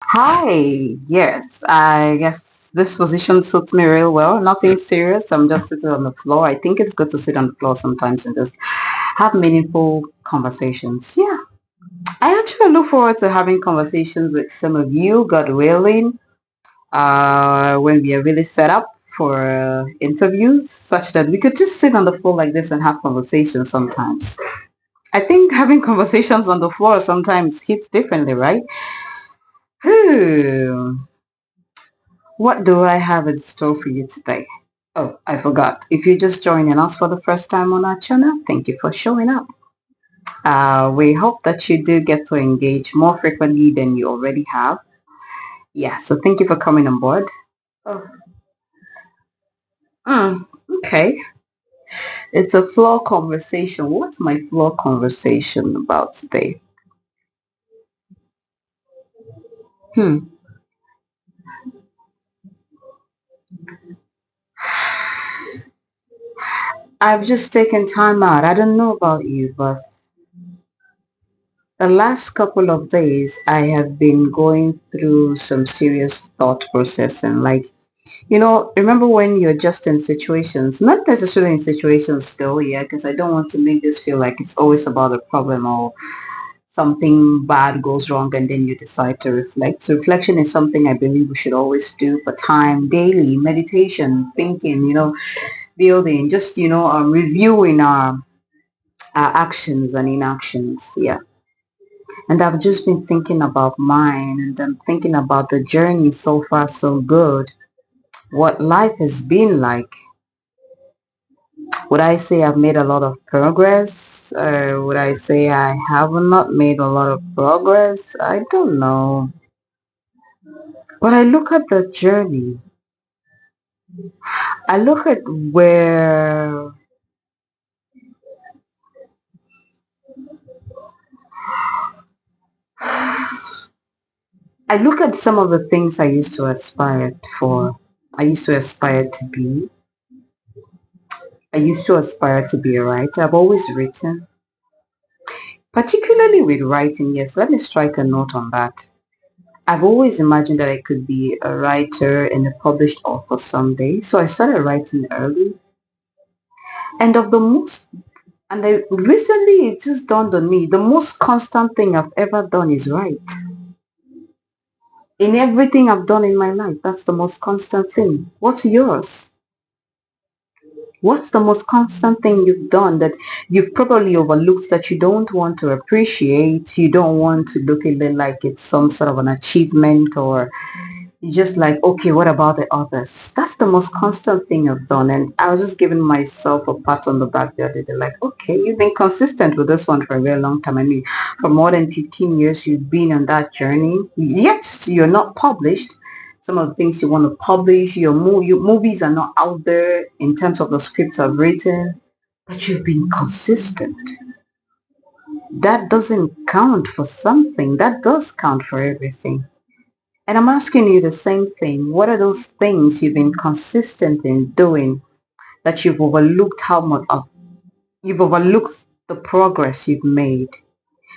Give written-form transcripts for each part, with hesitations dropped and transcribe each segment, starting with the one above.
Hi, yes, I guess this position suits me real well. Nothing serious. I'm just sitting on the floor. I think it's good to sit on the floor sometimes and just have meaningful conversations. Yeah, I actually look forward to having conversations with some of you, God willing, when we are really set up for interviews, such that we could just sit on the floor like this and have conversations sometimes. I think having conversations on the floor sometimes hits differently, right? What do I have in store for you today? Oh, I forgot. If you're just joining us for the first time on our channel, thank you for showing up. We hope that you do get to engage more frequently than you already have. Yeah, so thank you for coming on board. Oh, okay. It's a floor conversation. What's my floor conversation about today? Hmm. I've just taken time out. I don't know about you, but the last couple of days I have been going through some serious thought processing. Remember when you're just in situations, not necessarily in situations though, yeah, because I don't want to make this feel like it's always about a problem or something bad goes wrong and then you decide to reflect. So reflection is something I believe we should always do for time, daily, meditation, thinking, building, just, reviewing our actions and inactions. Yeah. And I've just been thinking about mine and I'm thinking about the journey so far so good, what life has been like. Would I say I've made a lot of progress? Or would I say I have not made a lot of progress? I don't know. But I look at the journey. I look at where I look at some of the things I used to aspire for. I used to aspire to be. I used to aspire to be a writer. I've always written, particularly with writing. Yes, let me strike a note on that. I've always imagined that I could be a writer and a published author someday. So I started writing early. And of the most, and I recently it just dawned on me, the most constant thing I've ever done is write. In everything I've done in my life, that's the most constant thing. What's yours? What's the most constant thing you've done that you've probably overlooked that you don't want to appreciate? You don't want to look at it like it's some sort of an achievement or you're just like, okay, what about the others? That's the most constant thing I've done. And I was just giving myself a pat on the back the other day, like, okay, you've been consistent with this one for a very long time. I mean, for more than 15 years, you've been on that journey. Yes, you're not published. Some of the things you want to publish, your movies are not out there in terms of the scripts I've written, but you've been consistent. That doesn't count for something. That does count for everything. And I'm asking you the same thing. What are those things you've been consistent in doing that you've overlooked the progress you've made?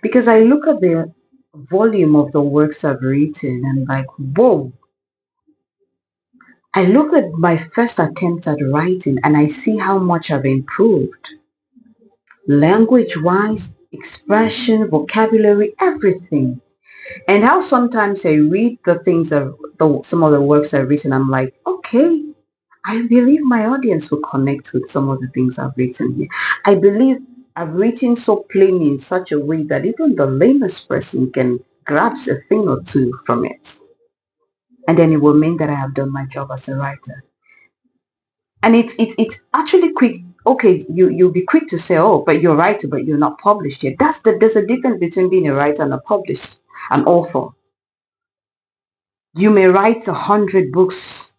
Because I look at the volume of the works I've written and like, whoa. I look at my first attempt at writing and I see how much I've improved. Language-wise, expression, vocabulary, everything. And how sometimes I read some of the works I've written, I'm like, okay, I believe my audience will connect with some of the things I've written here. I believe I've written so plainly in such a way that even the lamest person can grasp a thing or two from it. And then it will mean that I have done my job as a writer. And it's actually quick. Okay, you'll be quick to say, oh, but you're a writer, but you're not published yet. There's a difference between being a writer and a published, an author. You may write 100 books,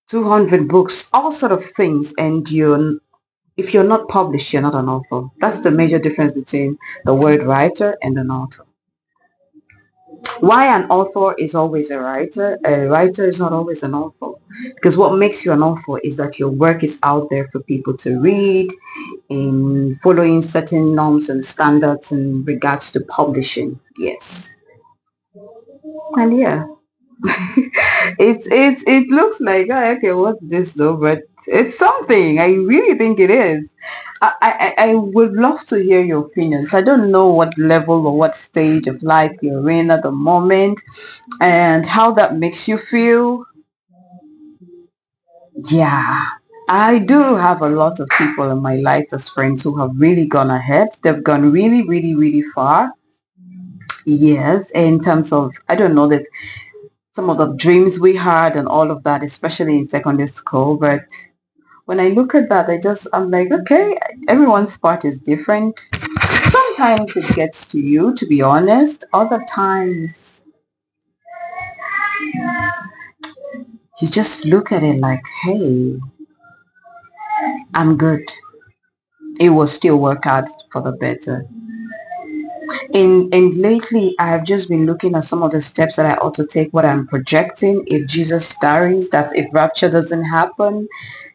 200 books, all sort of things, and if you're not published, you're not an author. That's the major difference between the word writer and an author. Why an author is always a writer is not always an author. Because what makes you an author is that your work is out there for people to read in following certain norms and standards in regards to publishing. Yes. And yeah. It looks like, oh, okay, what's this though? But it's something. I really think it is. I would love to hear your opinions. I don't know what level or what stage of life you're in at the moment and how that makes you feel. Yeah. I do have a lot of people in my life as friends who have really gone ahead. They've gone really, really, really far. Yes, in terms of, I don't know, that some of the dreams we had and all of that, especially in secondary school. But when I look at that, I'm like, okay, everyone's part is different. Sometimes it gets to you, to be honest. Other times you just look at it like, hey, I'm good. It will still work out for the better. And lately I have just been looking at some of the steps that I ought to take, what I'm projecting if Jesus tarries, that if rapture doesn't happen,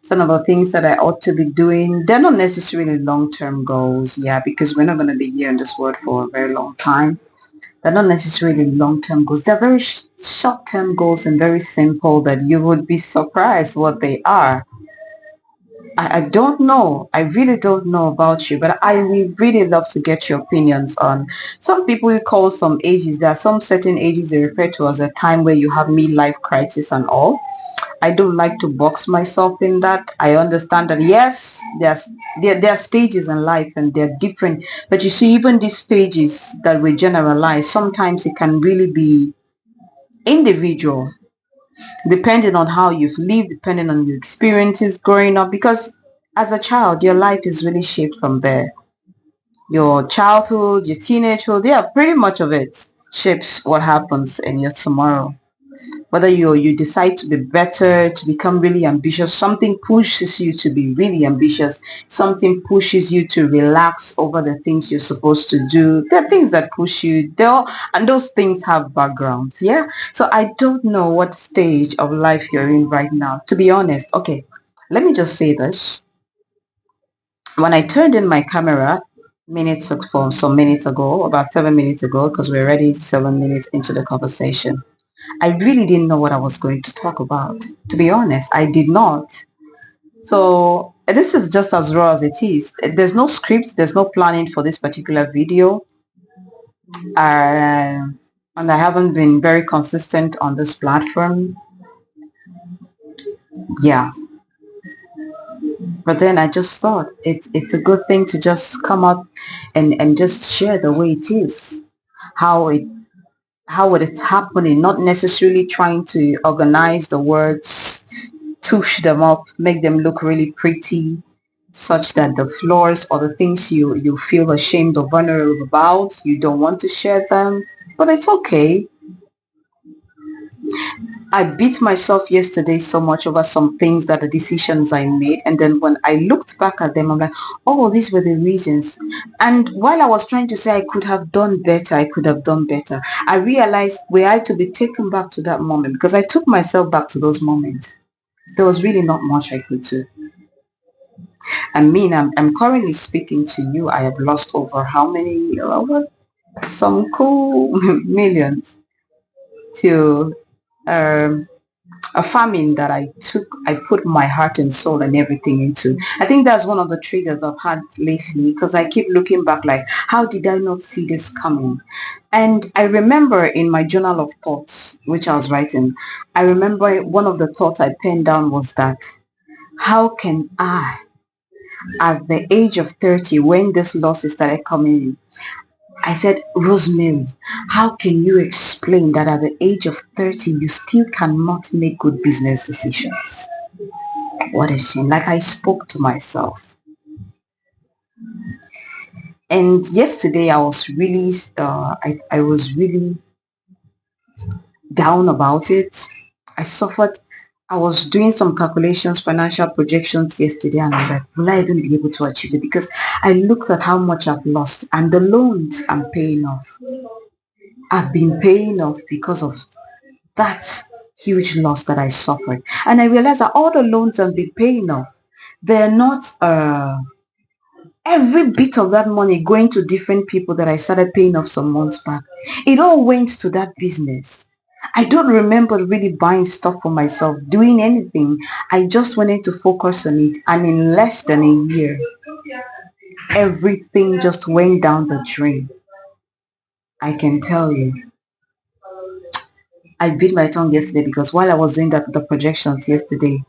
some of the things that I ought to be doing. They're not necessarily long-term goals, yeah, because we're not going to be here in this world for a very long time. They're not necessarily long-term goals. They're very short-term goals and very simple that you would be surprised what they are. I don't know. I really don't know about you, but I would really love to get your opinions on. Some people call some ages. There are some certain ages they refer to as a time where you have midlife crisis and all. I don't like to box myself in that. I understand that yes, there are stages in life and they're different. But you see, even these stages that we generalize, sometimes it can really be individual, depending on how you've lived, depending on your experiences growing up, because as a child, your life is really shaped from there. Your childhood, your teenagehood, yeah, pretty much of it shapes what happens in your tomorrow. Whether you decide to be better, to become really ambitious, something pushes you to be really ambitious, something pushes you to relax over the things you're supposed to do. There are things that push you there, and those things have backgrounds, yeah. So I don't know what stage of life you're in right now, to be honest. Okay, let me just say this. When I turned in my camera for some minutes ago, about 7 minutes ago, because we're already 7 minutes into the conversation, I really didn't know what I was going to talk about. To be honest, I did not. So this is just as raw as it is. There's no script, there's no planning for this particular video. And I haven't been very consistent on this platform. Yeah. But then I just thought it's a good thing to just come up and just share the way it is. How it how it is happening, not necessarily trying to organize the words, touch them up, make them look really pretty, such that the flaws or the things you feel ashamed or vulnerable about, you don't want to share them. But it's okay. I beat myself yesterday so much over some things that the decisions I made. And then when I looked back at them, I'm like, oh, these were the reasons. And while I was trying to say I could have done better, I could have done better, I realized were I to be taken back to that moment, because I took myself back to those moments, there was really not much I could do. I mean, I'm currently speaking to you. I have lost over how many, some cool millions to um, a farming that I put my heart and soul and everything into. I think that's one of the triggers I've had lately, because I keep looking back like, how did I not see this coming? And I remember in my journal of thoughts, which I was writing, I remember one of the thoughts I penned down was that, how can I, at the age of 30, when this losses started coming in, I said, Rosemary, how can you explain that at the age of 30, you still cannot make good business decisions? What a shame. Like, I spoke to myself. And yesterday I was really, I was really down about it. I suffered. I was doing some calculations, financial projections yesterday, and I'm like, will I even be able to achieve it? Because I looked at how much I've lost and the loans I'm paying off. I've been paying off because of that huge loss that I suffered. And I realized that all the loans I've been paying off, they're not every bit of that money going to different people that I started paying off some months back. It all went to that business. I don't remember really buying stuff for myself, doing anything. I just wanted to focus on it. And in less than a year, everything just went down the drain. I can tell you. I bit my tongue yesterday because while I was doing the projections yesterday,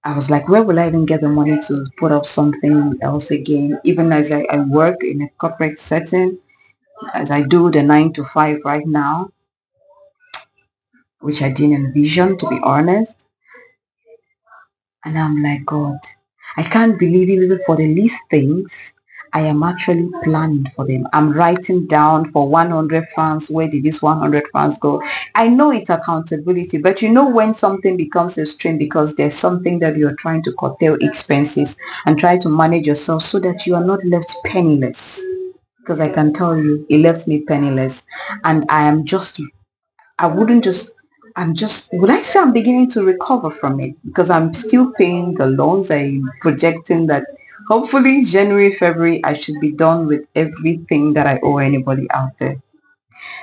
I was like, where will I even get the money to put up something else again? Even as I work in a corporate setting, as I do the 9 to 5 right now, which I didn't envision, to be honest. And I'm like, God, I can't believe it. Even for the least things, I am actually planning for them. I'm writing down for 100 fans, where did this 100 fans go? I know it's accountability, but you know when something becomes a strain because there's something that you're trying to curtail expenses and try to manage yourself so that you are not left penniless. Because I can tell you, it left me penniless. And I wouldn't just, would I say I'm beginning to recover from it? Because I'm still paying the loans. I'm projecting that hopefully January, February, I should be done with everything that I owe anybody out there.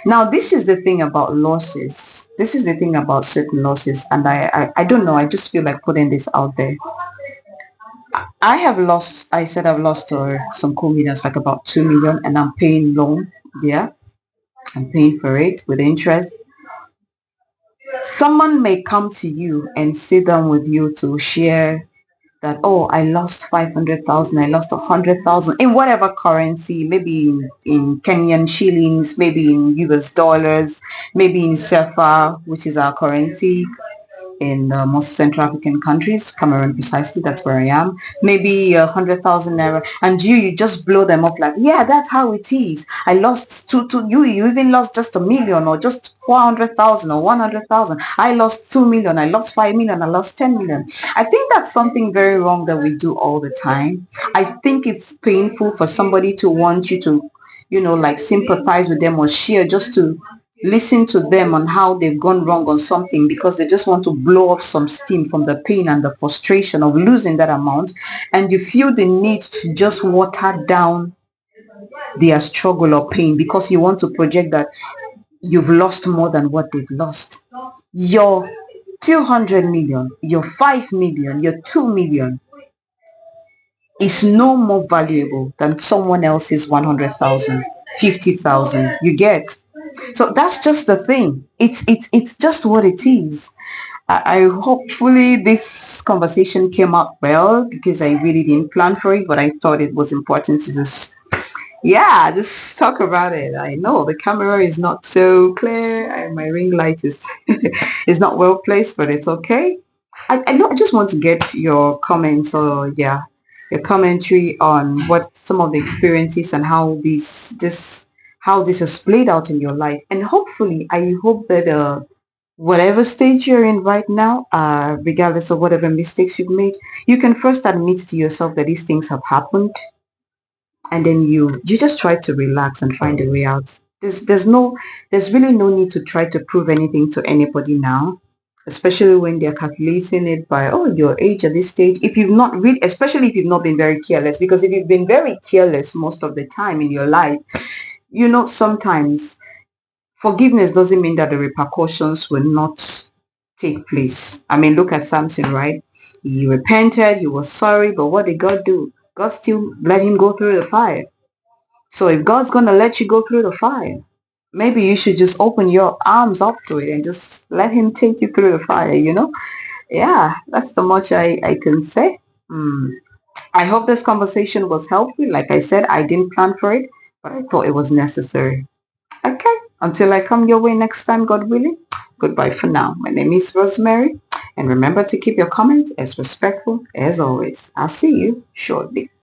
Now, this is the thing about losses. This is the thing about certain losses. And I don't know. I just feel like putting this out there. I said I've lost some cool millions, like about 2 million, and I'm paying loan. Yeah, I'm paying for it with interest. Someone may come to you and sit down with you to share that, oh, I lost 500,000, I lost 100,000 in whatever currency, maybe in Kenyan shillings, maybe in US dollars, maybe in sefa, which is our currency, in most Central African countries, Cameroon precisely, that's where I am, maybe 100,000 naira, and you just blow them up like, yeah, that's how it is. I lost you even lost just a million or just 400,000 or 100,000. I lost 2 million, I lost 5 million, I lost 10 million. I think that's something very wrong that we do all the time. I think it's painful for somebody to want you to, like sympathize with them or share just to listen to them on how they've gone wrong on something because they just want to blow off some steam from the pain and the frustration of losing that amount, and you feel the need to just water down their struggle or pain because you want to project that you've lost more than what they've lost. Your 200 million, your 5 million, your 2 million is no more valuable than someone else's 100,000, 50,000. You get? So that's just the thing. It's just what it is. I hopefully this conversation came out well because I really didn't plan for it, but I thought it was important to just talk about it. I know the camera is not so clear and my ring light is is not well placed, but it's okay. I just want to get your comments or your commentary on what some of the experiences and how this has played out in your life. And hopefully, I hope that whatever stage you're in right now, regardless of whatever mistakes you've made, you can first admit to yourself that these things have happened, and then you just try to relax and find a way out. There's really no need to try to prove anything to anybody now, especially when they're calculating it by, oh, your age at this stage. If you've not really, especially if you've not been very careless, because if you've been very careless most of the time in your life, sometimes forgiveness doesn't mean that the repercussions will not take place. I mean, look at Samson, right? He repented, he was sorry, but what did God do? God still let him go through the fire. So if God's going to let you go through the fire, maybe you should just open your arms up to it and just let him take you through the fire. Yeah, that's the much I can say. I hope this conversation was helpful. Like I said, I didn't plan for it, but I thought it was necessary. Okay, until I come your way next time, God willing, goodbye for now. My name is Rosemary, and remember to keep your comments as respectful as always. I'll see you shortly.